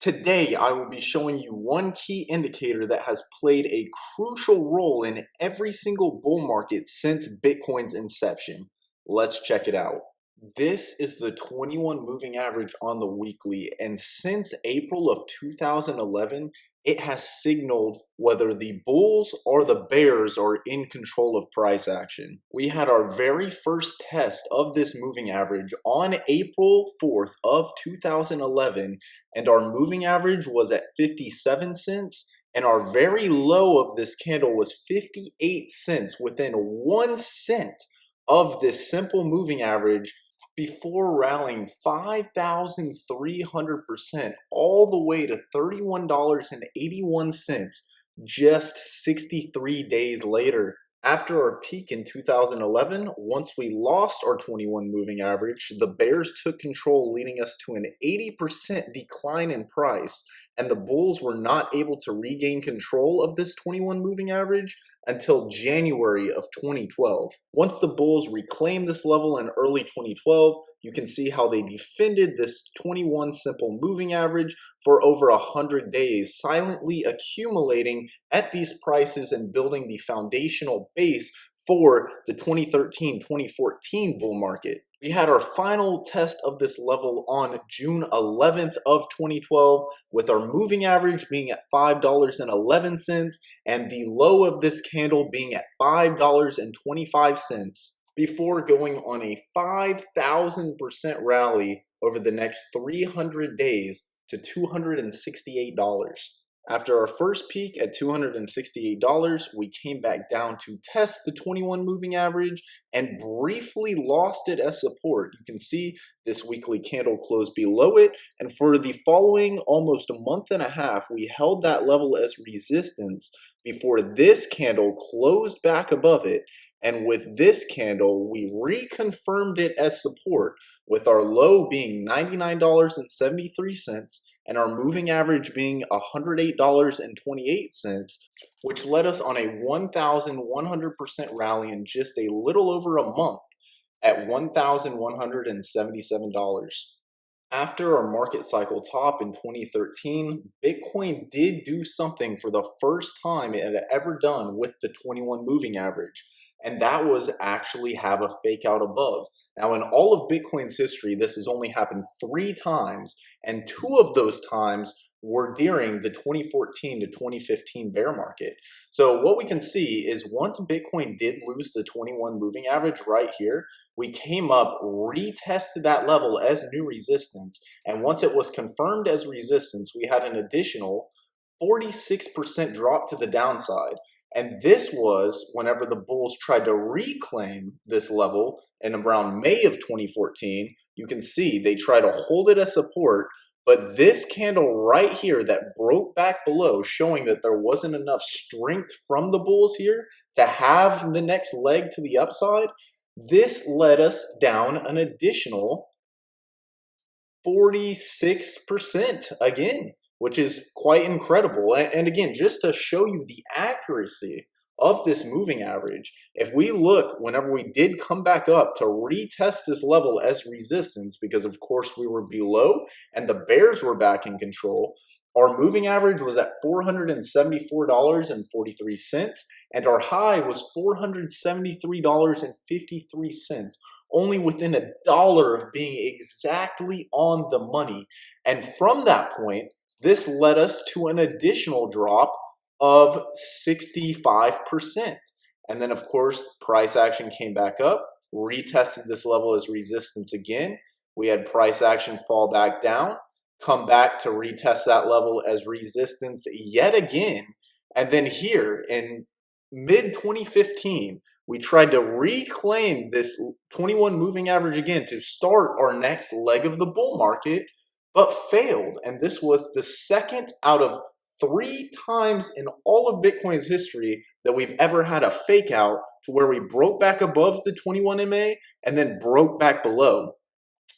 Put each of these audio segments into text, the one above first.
Today, I will be showing you one key indicator that has played a crucial role in every single bull market since Bitcoin's inception. Let's check it out. This is the 21 moving average on the weekly, and since April of 2011, it has signaled whether the bulls or the bears are in control of price action. We had our very first test of this moving average on April 4th of 2011, and our moving average was at 57 cents, and our very low of this candle was 58 cents, within 1 cent of this simple moving average, before rallying 5,300% all the way to $31.81 just 63 days later. After our peak in 2011, once we lost our 21 moving average, the bears took control, leading us to an 80% decline in price, and the bulls were not able to regain control of this 21 moving average until January of 2012. Once the bulls reclaimed this level in early 2012, you can see how they defended this 21 simple moving average for over 100 days, silently accumulating at these prices and building the foundational base for the 2013-2014 bull market. We had our final test of this level on June 11th of 2012, with our moving average being at $5.11 and the low of this candle being at $5.25, before going on a 5,000% rally over the next 300 days to $268. After our first peak at $268, we came back down to test the 21 moving average and briefly lost it as support. You can see this weekly candle closed below it, and for the following almost a month and a half, we held that level as resistance before this candle closed back above it. And with this candle, we reconfirmed it as support, with our low being $99.73 and our moving average being $108.28, which led us on a 1,100% rally in just a little over a month at $1,177. After our market cycle top in 2013, Bitcoin did do something for the first time it had ever done with the 21 moving average, and that was actually have a fake out above. Now, in all of Bitcoin's history, this has only happened 3 times, and 2 of those times were during the 2014 to 2015 bear market. So what we can see is once Bitcoin did lose the 21 moving average right here, we came up, retested that level as new resistance, and once it was confirmed as resistance, we had an additional 46% drop to the downside. And this was whenever the bulls tried to reclaim this level in around May of 2014. You can see they try to hold it as support, but this candle right here that broke back below, showing that there wasn't enough strength from the bulls here to have the next leg to the upside, this led us down an additional 46% again, which is quite incredible. And again, just to show you the accuracy of this moving average, if we look whenever we did come back up to retest this level as resistance, because of course we were below and the bears were back in control, our moving average was at $474.43, and our high was $473.53, only within $1 of being exactly on the money. And from that point, this led us to an additional drop of 65%. And then, of course, price action came back up, retested this level as resistance again. We had price action fall back down, come back to retest that level as resistance yet again. And then here in mid-2015, we tried to reclaim this 21 moving average again to start our next leg of the bull market, but failed. And this was the second out of 3 times in all of Bitcoin's history that we've ever had a fake out to where we broke back above the 21 MA and then broke back below.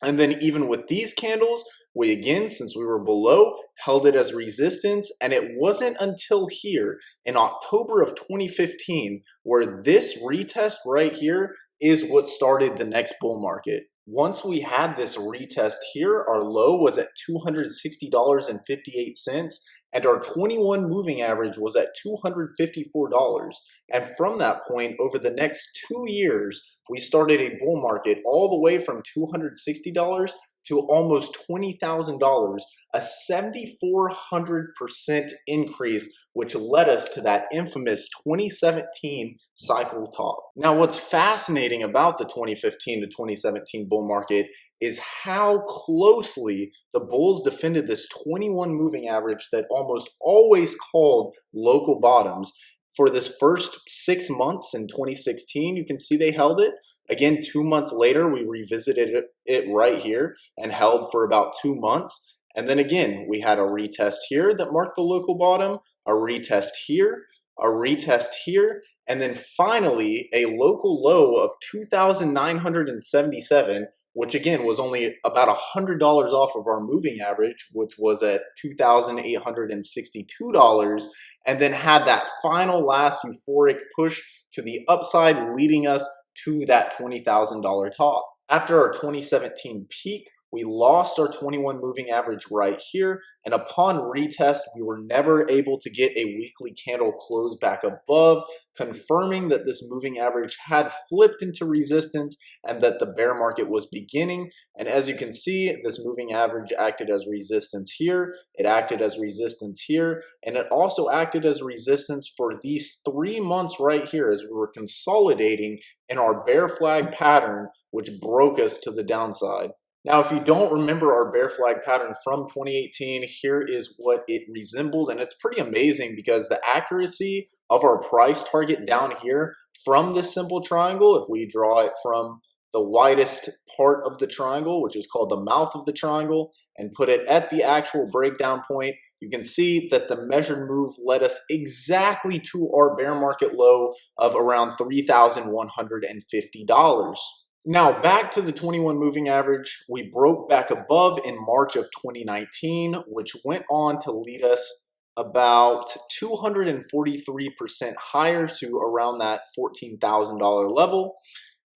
And then even with these candles, we again, since we were below, held it as resistance. And it wasn't until here in October of 2015 where this retest right here is what started the next bull market. Once we had this retest here, our low was at $260.58, and our 21 moving average was at $254. And from that point, over the next 2 years, we started a bull market all the way from $260 to almost $20,000, a 7,400% increase, which led us to that infamous 2017 cycle top. Now, what's fascinating about the 2015 to 2017 bull market is how closely the bulls defended this 21 moving average that almost always called local bottoms. For this first 6 months in 2016, you can see they held it. Again, 2 months later, we revisited it right here and held for about 2 months. And then again, we had a retest here that marked the local bottom, a retest here, a retest here, and then finally a local low of 2,977, which again was only about $100 off of our moving average, which was at $2,862, and then had that final last euphoric push to the upside, leading us to that $20,000 top. After our 2017 peak, we lost our 21 moving average right here, and upon retest, we were never able to get a weekly candle close back above, confirming that this moving average had flipped into resistance and that the bear market was beginning. And as you can see, this moving average acted as resistance here, it acted as resistance here, and it also acted as resistance for these 3 months right here as we were consolidating in our bear flag pattern, which broke us to the downside. Now, if you don't remember our bear flag pattern from 2018, here is what it resembled. And it's pretty amazing because the accuracy of our price target down here from this simple triangle, if we draw it from the widest part of the triangle, which is called the mouth of the triangle, and put it at the actual breakdown point, you can see that the measured move led us exactly to our bear market low of around $3,150. Now, back to the 21 moving average, we broke back above in March of 2019, which went on to lead us about 243% higher to around that $14,000 level.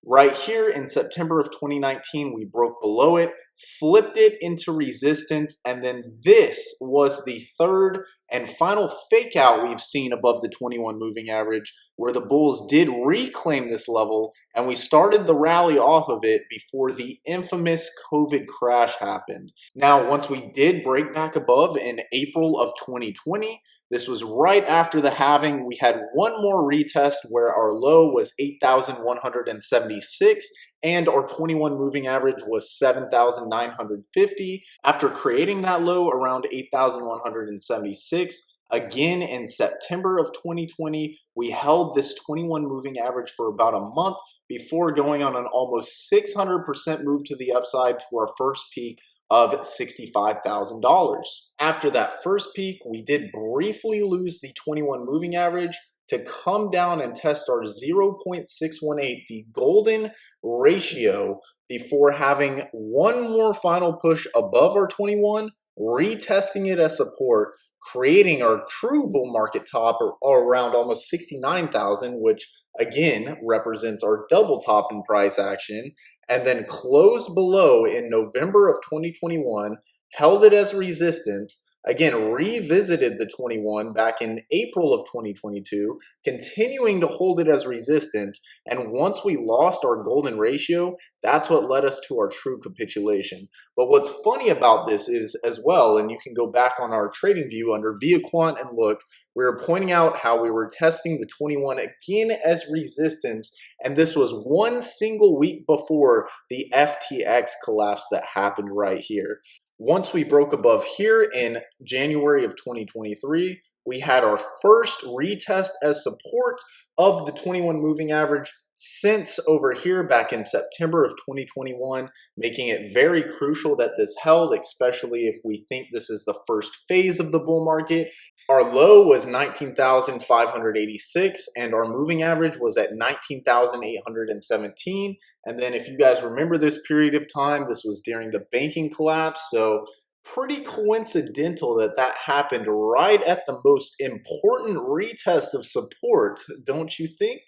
Right here in September of 2019, we broke below it, flipped it into resistance, and then this was the third and final fake out we've seen above the 21 moving average, where the bulls did reclaim this level, and we started the rally off of it before the infamous COVID crash happened. Now, once we did break back above in April of 2020, this was right after the halving. We had one more retest where our low was 8,176 and our 21 moving average was 7,950. After creating that low around 8,176, again in September of 2020, we held this 21 moving average for about a month before going on an almost 600% move to the upside to our first peak of $65,000. After that first peak, we did briefly lose the 21 moving average to come down and test our 0.618, the golden ratio, before having one more final push above our 21, retesting it as support, creating our true bull market top or around almost 69,000, which again represents our double top in price action, and then closed below in November of 2021, held it as resistance, again revisited the 21 back in April of 2022, continuing to hold it as resistance, and once we lost our golden ratio, that's what led us to our true capitulation. But what's funny about this is as well, and you can go back on our trading view under ViaQuant and look, we were pointing out how we were testing the 21 again as resistance, and this was one single week before the FTX collapse that happened right here. Once we broke above here in January of 2023, we had our first retest as support of the 21 moving average since over here back in September of 2021, making it very crucial that this held, especially if we think this is the first phase of the bull market. Our low was 19,586 and our moving average was at 19,817. And then if you guys remember this period of time, this was during the banking collapse. So pretty coincidental that that happened right at the most important retest of support, don't you think?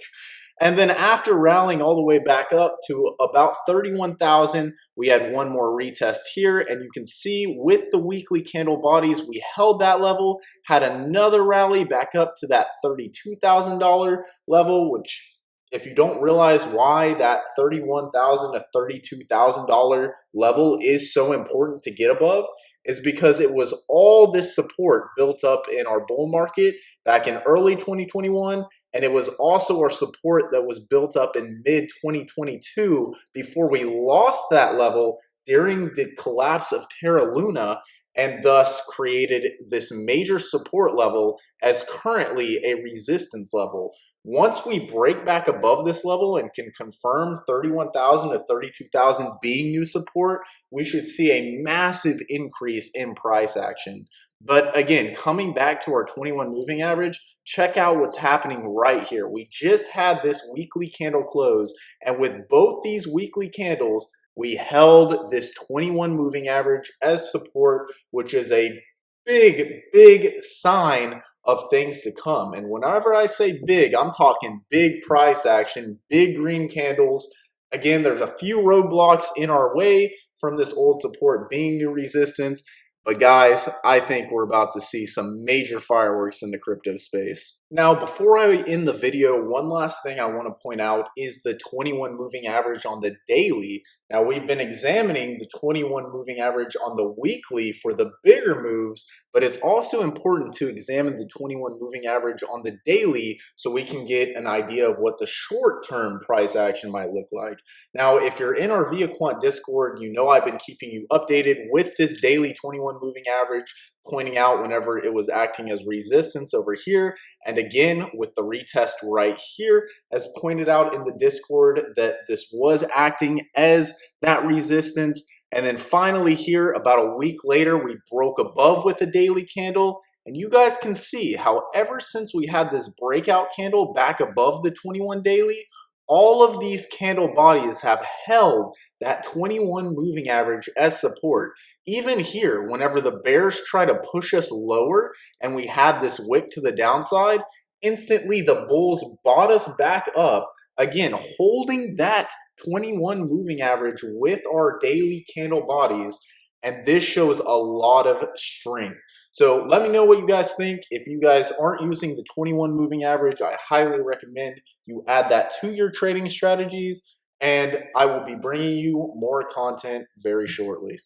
And then after rallying all the way back up to about 31,000, we had one more retest here. And you can see with the weekly candle bodies, we held that level, had another rally back up to that $32,000 level, which if you don't realize why that $31,000 to $32,000 level is so important to get above, is because it was all this support built up in our bull market back in early 2021, and it was also our support that was built up in mid 2022 before we lost that level during the collapse of Terra Luna, and thus created this major support level as currently a resistance level. Once we break back above this level and can confirm 31,000 to 32,000 being new support, we should see a massive increase in price action. But again, coming back to our 21 moving average, check out what's happening right here. We just had this weekly candle close, and with both these weekly candles, we held this 21 moving average as support, which is a big sign of things to come. And whenever I say big, I'm talking big price action, big green candles. Again, there's a few roadblocks in our way from this old support being new resistance. But guys, I think we're about to see some major fireworks in the crypto space. Now, before I end the video, one last thing I want to point out is the 21 moving average on the daily. Now, we've been examining the 21 moving average on the weekly for the bigger moves, but it's also important to examine the 21 moving average on the daily so we can get an idea of what the short-term price action might look like. Now, if you're in our ViaQuant Discord, you know I've been keeping you updated with this daily 21 moving average, pointing out whenever it was acting as resistance over here, and again with the retest right here, as pointed out in the Discord that this was acting as that resistance. And then finally here, about a week later, we broke above with a daily candle. And you guys can see how ever since we had this breakout candle back above the 21 daily, all of these candle bodies have held that 21 moving average as support. Even here, whenever the bears try to push us lower and we had this wick to the downside, instantly the bulls bought us back up, again, holding that 21 moving average with our daily candle bodies. And this shows a lot of strength. So let me know what you guys think. If you guys aren't using the 21 moving average, I highly recommend you add that to your trading strategies. And I will be bringing you more content very shortly.